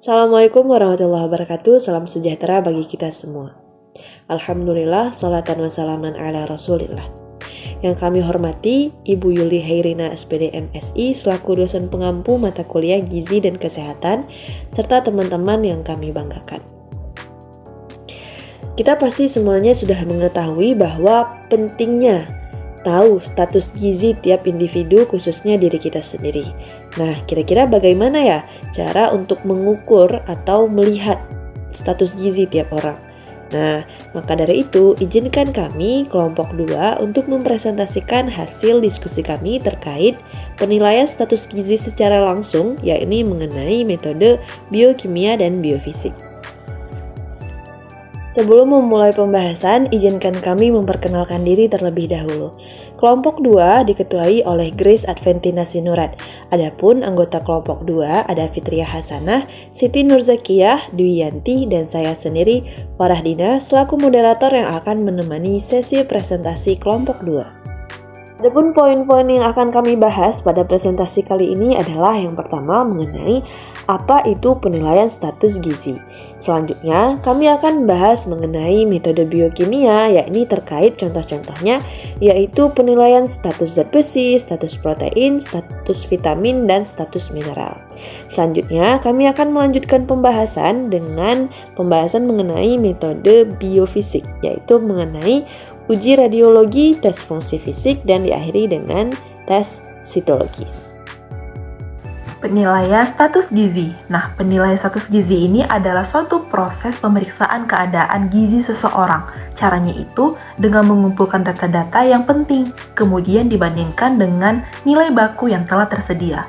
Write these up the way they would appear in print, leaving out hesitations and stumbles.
Assalamualaikum warahmatullahi wabarakatuh. Salam sejahtera bagi kita semua. Alhamdulillah, salatan wassalaman ala rasulillah. Yang kami hormati Ibu Yuli Hairina SPD MSI selaku dosen pengampu mata kuliah Gizi dan Kesehatan, serta teman-teman yang kami banggakan. Kita pasti semuanya sudah mengetahui bahwa pentingnya tahu status gizi tiap individu, khususnya diri kita sendiri. Nah, kira-kira bagaimana ya cara untuk mengukur atau melihat status gizi tiap orang? Nah, maka dari itu, izinkan kami kelompok 2 untuk mempresentasikan hasil diskusi kami terkait penilaian status gizi secara langsung, yakni mengenai metode biokimia dan biofisik. Sebelum memulai pembahasan, izinkan kami memperkenalkan diri terlebih dahulu. Kelompok 2 diketuai oleh Grace Adventina Sinurat. Adapun anggota kelompok 2 ada Fitriah Hasanah, Siti Nurzakiyah, Dwi Yanti, dan saya sendiri, Warahdina, selaku moderator yang akan menemani sesi presentasi kelompok 2. Adapun poin-poin yang akan kami bahas pada presentasi kali ini adalah yang pertama mengenai apa itu penilaian status gizi. Selanjutnya, kami akan membahas mengenai metode biokimia, yakni terkait contoh-contohnya, yaitu penilaian status zat besi, status protein, status vitamin, dan status mineral. Selanjutnya, kami akan melanjutkan pembahasan dengan pembahasan mengenai metode biofisik, yaitu mengenai uji radiologi, tes fungsi fisik, dan diakhiri dengan tes sitologi. Penilaian status gizi. Nah, penilaian status gizi ini adalah suatu proses pemeriksaan keadaan gizi seseorang. Caranya itu dengan mengumpulkan data-data yang penting, kemudian dibandingkan dengan nilai baku yang telah tersedia.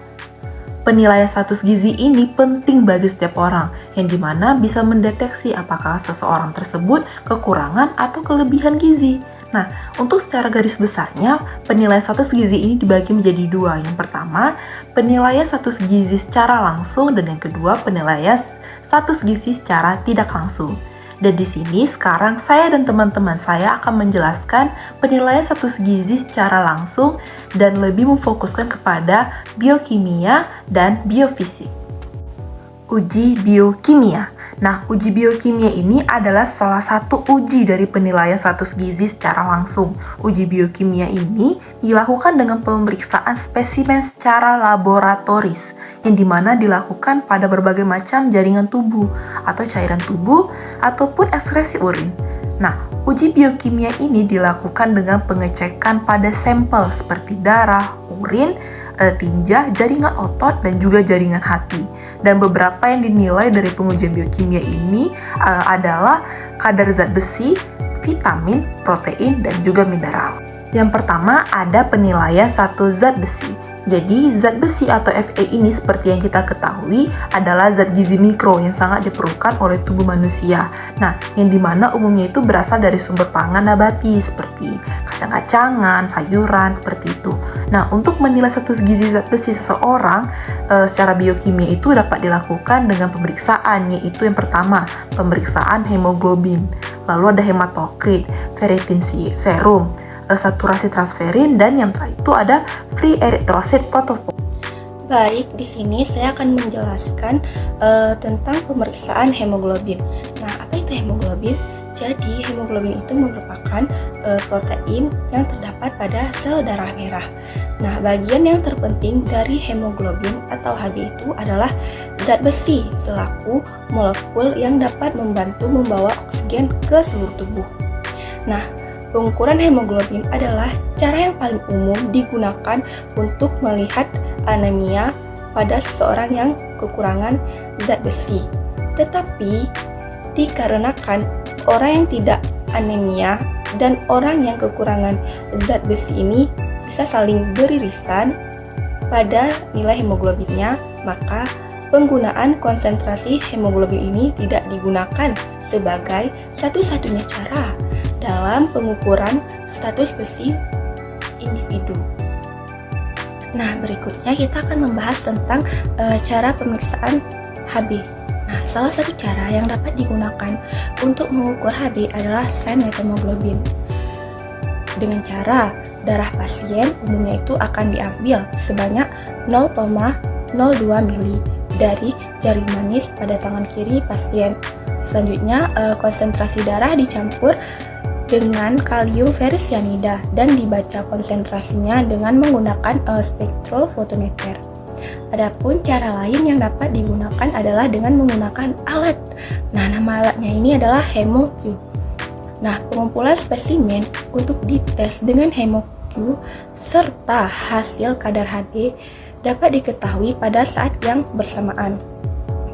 Penilaian status gizi ini penting bagi setiap orang, yang dimana bisa mendeteksi apakah seseorang tersebut kekurangan atau kelebihan gizi. Nah, untuk secara garis besarnya, penilaian status gizi ini dibagi menjadi dua. Yang pertama, penilaian status gizi secara langsung, dan yang kedua, penilaian status gizi secara tidak langsung. Dan di sini sekarang saya dan teman-teman saya akan menjelaskan penilaian status gizi secara langsung dan lebih memfokuskan kepada biokimia dan biofisik. Uji biokimia. Nah, uji biokimia ini adalah salah satu uji dari penilaian status gizi secara langsung. Uji biokimia ini dilakukan dengan pemeriksaan spesimen secara laboratoris, yang dimana dilakukan pada berbagai macam jaringan tubuh atau cairan tubuh ataupun ekskresi urin. Nah, uji biokimia ini dilakukan dengan pengecekan pada sampel seperti darah, urin, tinja, jaringan otot, dan juga jaringan hati. Dan beberapa yang dinilai dari pengujian biokimia ini adalah kadar zat besi, vitamin, protein, dan juga mineral. Yang pertama ada penilaian status zat besi. Jadi zat besi atau Fe ini seperti yang kita ketahui adalah zat gizi mikro yang sangat diperlukan oleh tubuh manusia. Nah, yang dimana umumnya itu berasal dari sumber pangan nabati seperti kacang-kacangan, sayuran, seperti itu. Nah, untuk menilai status gizi zat besi seseorang secara biokimia itu dapat dilakukan dengan pemeriksaan, yaitu yang pertama, pemeriksaan hemoglobin, lalu ada hematokrit, ferritin serum, saturasi transferin, dan yang terakhir itu ada free erythrocyte protocol. Baik, di sini saya akan menjelaskan tentang pemeriksaan hemoglobin. Nah, apa itu hemoglobin? Jadi, hemoglobin itu merupakan protein yang terdapat pada sel darah merah. Nah, bagian yang terpenting dari hemoglobin atau Hb itu adalah zat besi selaku molekul yang dapat membantu membawa oksigen ke seluruh tubuh. Nah, pengukuran hemoglobin adalah cara yang paling umum digunakan untuk melihat anemia pada seseorang yang kekurangan zat besi. Tetapi, dikarenakan orang yang tidak anemia dan orang yang kekurangan zat besi ini bisa saling beririsan pada nilai hemoglobinnya, maka penggunaan konsentrasi hemoglobin ini tidak digunakan sebagai satu-satunya cara dalam pengukuran status besi individu. Nah, berikutnya kita akan membahas tentang cara pemeriksaan Hb. Nah, salah satu cara yang dapat digunakan untuk mengukur Hb adalah strain methemoglobin. Dengan cara darah pasien umumnya itu akan diambil sebanyak 0,02 ml dari jari manis pada tangan kiri pasien. Selanjutnya, konsentrasi darah dicampur dengan kalium ferricyanida dan dibaca konsentrasinya dengan menggunakan spektrofotometer. Adapun cara lain yang dapat digunakan adalah dengan menggunakan alat. Nah, nama alatnya ini adalah HemoQ. Nah, pengumpulan spesimen untuk dites dengan HemoQ serta hasil kadar Hb dapat diketahui pada saat yang bersamaan.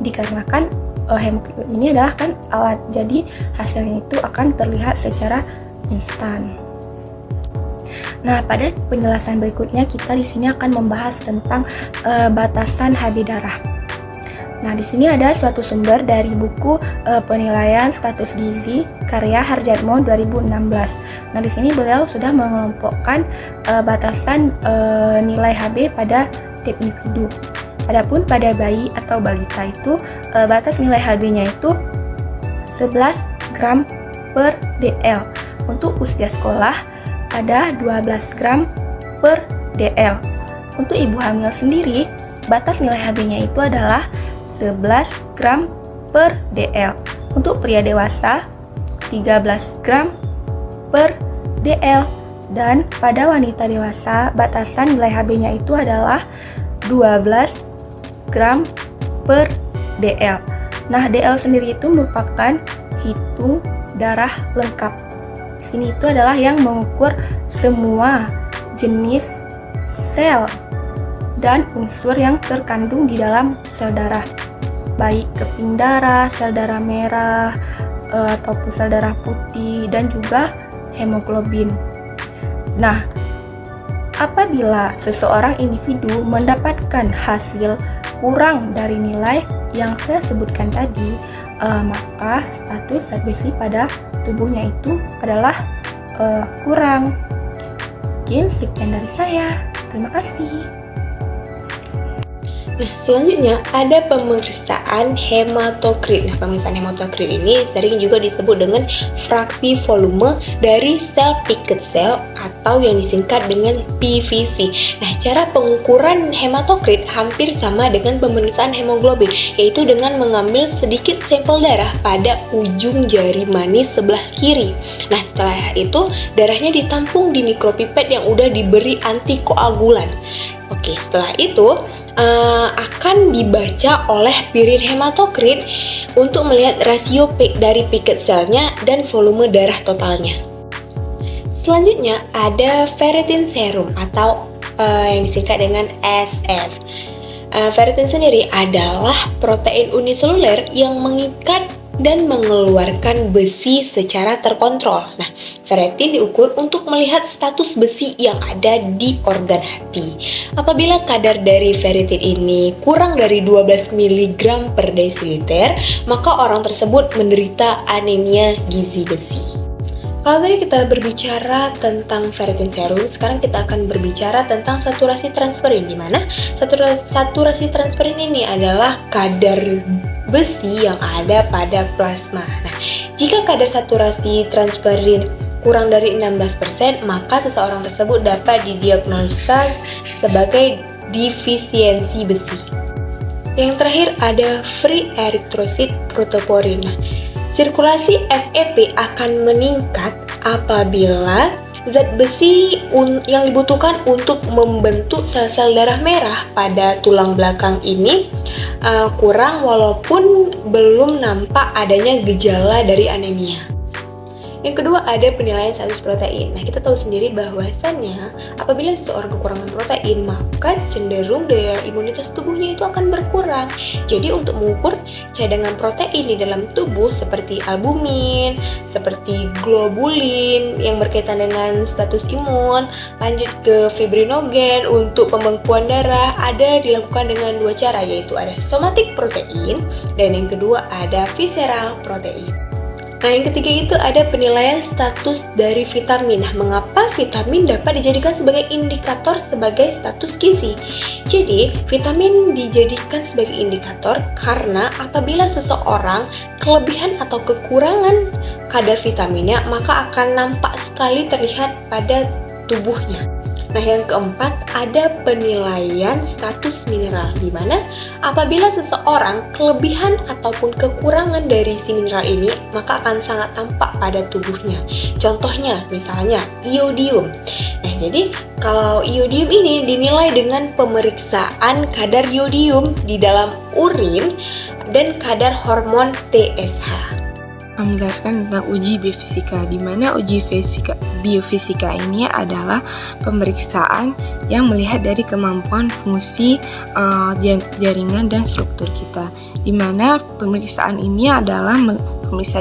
Dikarenakan HemoQ ini adalah kan alat, jadi hasilnya itu akan terlihat secara instan. Nah, pada penjelasan berikutnya kita di sini akan membahas tentang batasan Hb darah. Nah, di sini ada suatu sumber dari buku penilaian status gizi karya Harjatmo 2016. Nah, di sini beliau sudah mengelompokkan batasan nilai Hb pada tiap individu. Adapun pada bayi atau balita itu batas nilai Hb-nya itu 11 gram per dl. Untuk usia sekolah ada 12 gram per dl. Untuk ibu hamil sendiri, batas nilai Hb-nya itu adalah 11 gram per dl. Untuk pria dewasa, 13 gram per dl. Dan pada wanita dewasa, batasan nilai Hb-nya itu adalah 12 gram per dl. Nah, dl sendiri itu merupakan hitung darah lengkap. Ini itu adalah yang mengukur semua jenis sel dan unsur yang terkandung di dalam sel darah, baik keping darah, sel darah merah, ataupun sel darah putih, dan juga hemoglobin. Nah, apabila seseorang individu mendapatkan hasil kurang dari nilai yang saya sebutkan tadi, maka status zat besi pada tubuhnya itu adalah kurang. Mungkin sekian dari saya. Terima kasih. Nah, selanjutnya ada pemeriksaan hematokrit. Nah, pemeriksaan hematokrit ini sering juga disebut dengan fraksi volume dari sel picket cell atau yang disingkat dengan PVC. Nah, cara pengukuran hematokrit hampir sama dengan pemeriksaan hemoglobin, yaitu dengan mengambil sedikit sampel darah pada ujung jari manis sebelah kiri. Nah, setelah itu darahnya ditampung di mikropipet yang udah diberi antikoagulan. Oke, setelah itu akan dibaca oleh pirin hematokrit untuk melihat rasio dari picket cell-nya dan volume darah totalnya. Selanjutnya ada ferritin serum atau yang disingkat dengan SF. Ferritin sendiri adalah protein uniseluler yang mengikat dan mengeluarkan besi secara terkontrol. Nah, ferritin diukur untuk melihat status besi yang ada di organ hati. Apabila kadar dari ferritin ini kurang dari 12 mg per desiliter, maka orang tersebut menderita anemia gizi besi. Kalau tadi kita berbicara tentang ferritin serum, sekarang kita akan berbicara tentang saturasi transferin, di mana saturasi transferin ini adalah kadar besi yang ada pada plasma. Nah, jika kadar saturasi transferin kurang dari 16%, maka seseorang tersebut dapat didiagnosa sebagai defisiensi besi. Yang terakhir ada free erythrocyte protoporhin. Nah, sirkulasi FeP akan meningkat apabila zat besi yang dibutuhkan untuk membentuk sel-sel darah merah pada tulang belakang ini kurang, walaupun belum nampak adanya gejala dari anemia. Yang kedua ada penilaian status protein. Nah, kita tahu sendiri bahwasannya apabila seseorang kekurangan protein, maka cenderung daya imunitas tubuhnya itu akan berkurang. Jadi untuk mengukur cadangan protein di dalam tubuh seperti albumin, seperti globulin yang berkaitan dengan status imun, lanjut ke fibrinogen untuk pembekuan darah, ada dilakukan dengan dua cara, yaitu ada somatic protein dan yang kedua ada visceral protein. Nah, yang ketiga itu ada penilaian status dari vitamin. Nah, mengapa vitamin dapat dijadikan sebagai indikator sebagai status gizi? Jadi, vitamin dijadikan sebagai indikator karena apabila seseorang kelebihan atau kekurangan kadar vitaminnya, maka akan nampak sekali terlihat pada tubuhnya. Nah, yang keempat ada penilaian status mineral, di mana apabila seseorang kelebihan ataupun kekurangan dari si mineral ini, maka akan sangat tampak pada tubuhnya. Contohnya, misalnya iodium. Nah, jadi kalau iodium ini dinilai dengan pemeriksaan kadar iodium di dalam urin dan kadar hormon TSH. Menjelaskan tentang uji biofisika, di mana uji biofisika ini adalah pemeriksaan yang melihat dari kemampuan fungsi jaringan dan struktur kita, di mana pemeriksaan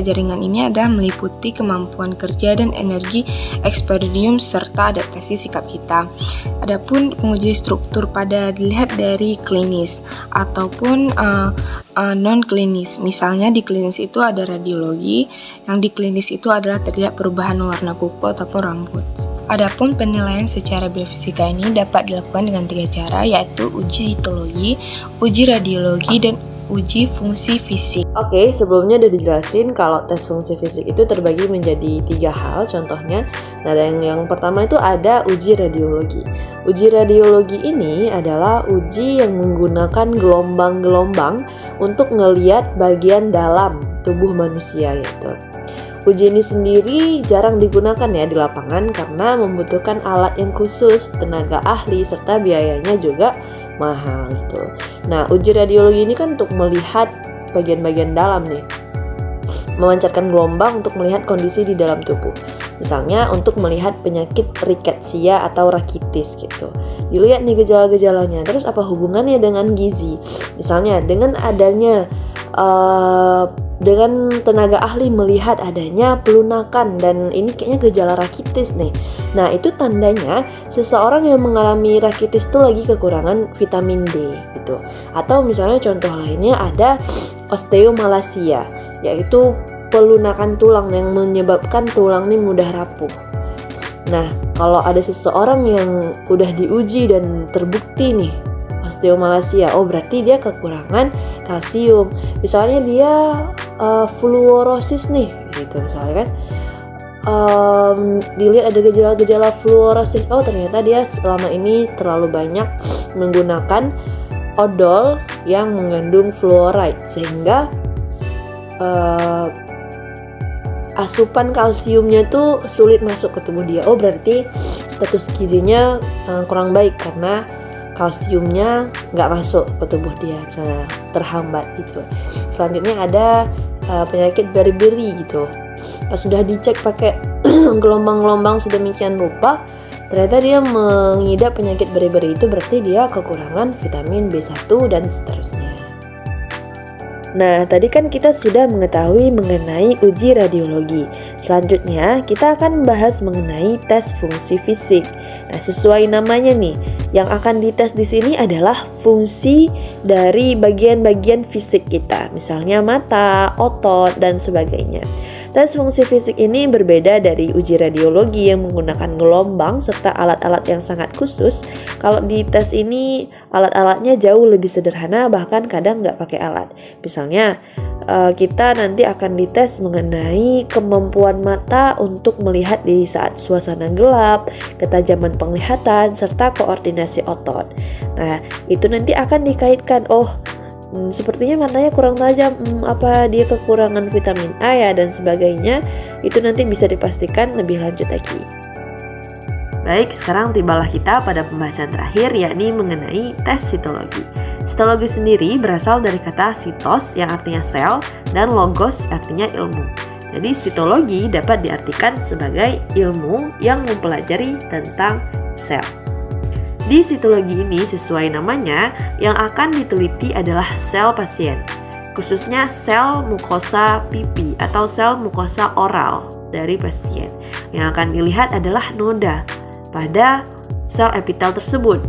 jaringan ini adalah meliputi kemampuan kerja dan energi eksperidium serta adaptasi sikap kita. Adapun penguji struktur pada dilihat dari klinis ataupun non klinis. Misalnya di klinis itu ada radiologi, yang di klinis itu adalah terlihat perubahan warna kuku ataupun rambut. Adapun penilaian secara biofisika ini dapat dilakukan dengan 3 cara, yaitu uji sitologi, uji radiologi, dan uji fungsi fisik. Oke, sebelumnya udah dijelasin kalau tes fungsi fisik itu terbagi menjadi 3 hal contohnya. Nah, yang pertama itu ada uji radiologi. Uji radiologi ini adalah uji yang menggunakan gelombang-gelombang untuk ngeliat bagian dalam tubuh manusia gitu. Uji ini sendiri jarang digunakan ya di lapangan karena membutuhkan alat yang khusus, tenaga ahli, serta biayanya juga mahal gitu. Nah, uji radiologi ini kan untuk melihat bagian-bagian dalam nih, memancarkan gelombang untuk melihat kondisi di dalam tubuh. Misalnya untuk melihat penyakit rickettsia atau rakitis gitu. Dilihat nih gejala-gejalanya. Terus apa hubungannya dengan gizi? Misalnya dengan adanya dengan tenaga ahli melihat adanya pelunakan dan ini kayaknya gejala rakitis nih. Nah, itu tandanya seseorang yang mengalami rakitis itu lagi kekurangan vitamin D gitu. Atau misalnya contoh lainnya ada osteomalacia, yaitu pelunakan tulang yang menyebabkan tulang ini mudah rapuh. Nah, kalau ada seseorang yang udah diuji dan terbukti nih osteomalacia, oh berarti dia kekurangan kalsium. Misalnya dia fluorosis nih gitu misalnya kan, dilihat ada gejala-gejala fluorosis, oh ternyata dia selama ini terlalu banyak menggunakan odol yang mengandung fluoride sehingga asupan kalsiumnya tuh sulit masuk ke tubuh dia. Oh berarti status gizinya kurang baik karena kalsiumnya nggak masuk ke tubuh dia, terhambat gitu. Selanjutnya ada penyakit beriberi gitu. Pas sudah dicek pakai gelombang-gelombang sedemikian rupa, ternyata dia mengidap penyakit beriberi, itu berarti dia kekurangan vitamin B1 dan seterusnya. Nah, tadi kan kita sudah mengetahui mengenai uji radiologi. Selanjutnya, kita akan bahas mengenai tes fungsi fisik. Nah, sesuai namanya nih, yang akan dites di sini adalah fungsi dari bagian-bagian fisik kita, misalnya mata, otot, dan sebagainya. Tes fungsi fisik ini berbeda dari uji radiologi yang menggunakan gelombang serta alat-alat yang sangat khusus. Kalau di tes ini alat-alatnya jauh lebih sederhana, bahkan kadang nggak pakai alat. Misalnya kita nanti akan dites mengenai kemampuan mata untuk melihat di saat suasana gelap, ketajaman penglihatan, serta koordinasi otot. Nah, itu nanti akan dikaitkan, sepertinya matanya kurang tajam, apa dia kekurangan vitamin A ya, dan sebagainya. Itu nanti bisa dipastikan lebih lanjut lagi. Baik, sekarang tibalah kita pada pembahasan terakhir, yakni mengenai tes sitologi. Sitologi sendiri berasal dari kata sitos yang artinya sel dan logos artinya ilmu. Jadi sitologi dapat diartikan sebagai ilmu yang mempelajari tentang sel. Di sitologi ini sesuai namanya, yang akan diteliti adalah sel pasien, khususnya sel mukosa pipi atau sel mukosa oral dari pasien. Yang akan dilihat adalah noda pada sel epitel tersebut.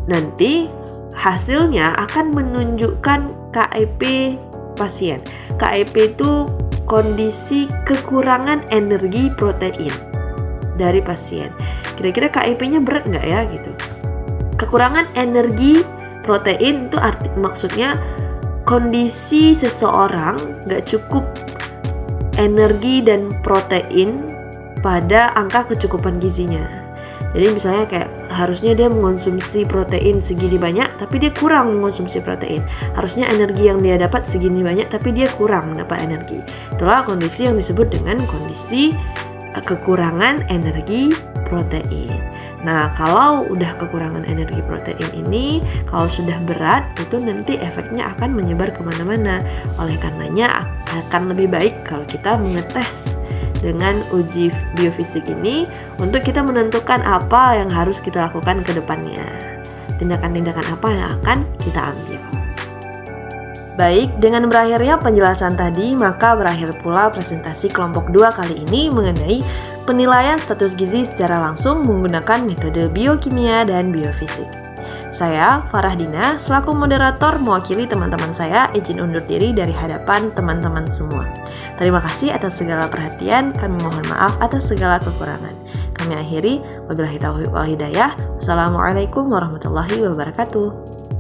Nanti hasilnya akan menunjukkan KEP pasien. KEP itu kondisi kekurangan energi protein dari pasien. Kira-kira KEP-nya berat nggak ya gitu? Kekurangan energi protein itu maksudnya kondisi seseorang nggak cukup energi dan protein pada angka kecukupan gizinya. Jadi misalnya kayak harusnya dia mengonsumsi protein segini banyak tapi dia kurang mengonsumsi protein. Harusnya energi yang dia dapat segini banyak tapi dia kurang mendapat energi. Itulah kondisi yang disebut dengan kondisi kekurangan energi protein. Nah, kalau udah kekurangan energi protein ini, kalau sudah berat, itu nanti efeknya akan menyebar kemana-mana. Oleh karenanya akan lebih baik kalau kita mengetes dengan uji biofisik ini untuk kita menentukan apa yang harus kita lakukan ke depannya. Tindakan-tindakan apa yang akan kita ambil. Baik, dengan berakhirnya penjelasan tadi, maka berakhir pula presentasi kelompok 2 kali ini mengenai penilaian status gizi secara langsung menggunakan metode biokimia dan biofisik. Saya, Farah Dina, selaku moderator mewakili teman-teman saya, izin undur diri dari hadapan teman-teman semua. Terima kasih atas segala perhatian, kami mohon maaf atas segala kekurangan. Kami akhiri, wabillahi taufiq wal hidayah. Wassalamualaikum warahmatullahi wabarakatuh.